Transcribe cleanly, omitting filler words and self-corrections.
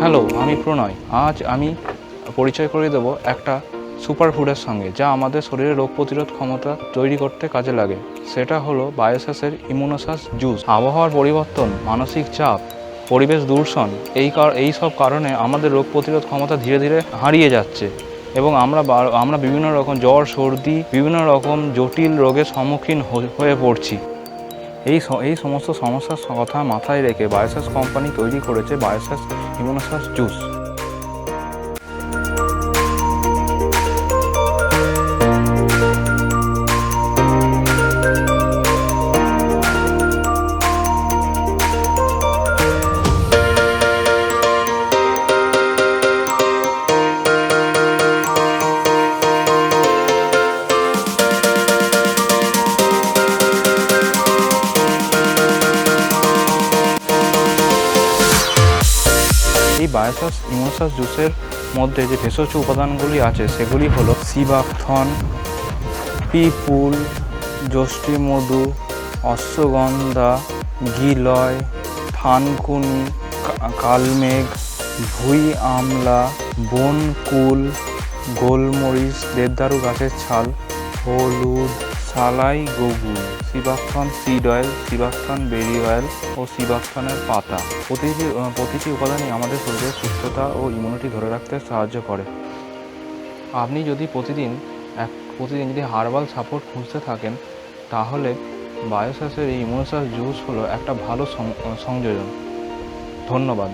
Hello, আমি প্রণয়। আজ আমি পরিচয় করিয়ে দেবো একটা সুপার ফুডের সঙ্গে, যা আমাদের শরীরে রোগ প্রতিরোধ ক্ষমতা তৈরি করতে কাজে লাগে। সেটা হলো বায়োসাসের ইমিউনোসাস জুস। আবহাওয়ার পরিবর্তন, মানসিক চাপ, পরিবেশ দূষণ এই সব কারণে আমাদের রোগ প্রতিরোধ ক্ষমতা ধীরে ধীরে হারিয়ে যাচ্ছে এবং আমরা বিভিন্ন রকম জ্বর, সর্দি, বিভিন্ন রকম জটিল রোগের সম্মুখীন হয়ে পড়ছি। এই সমস্ত সমস্যার কথা মাথায় রেখে বায়োসাস কোম্পানি তৈরি করেছে বায়োসাস ইমিউনোসাস জুস। এই বায়োসাস ইমিউনোসাস জুসের মধ্যে যে ভেষজ উপাদানগুলি আছে সেগুলি হলো সিবাকথন, পিপুল, যষ্টিমধু, অশ্বগন্ধা, গিলয়, থানকুনি, কালমেঘ, ভুঁই আমলা, বনকুল, গোলমরিচ, দেবদারু গাছের ছাল, হলুদ, সালাই গগুল, সিবাকথন সিড অয়েল, সিবাকথন বেরি অয়েল ও সিবাকথনের পাতা। প্রতিটি উপাদানই আমাদের শরীরের সুস্থতা ও ইমিউনিটি ধরে রাখতে সাহায্য করে। আপনি যদি প্রতিদিন যদি হার্বাল সাপোর্ট খুঁজতে থাকেন, তাহলে বায়োসাসের এই ইমিউনোসাস জুস হলো একটা ভালো সংযোজন। ধন্যবাদ।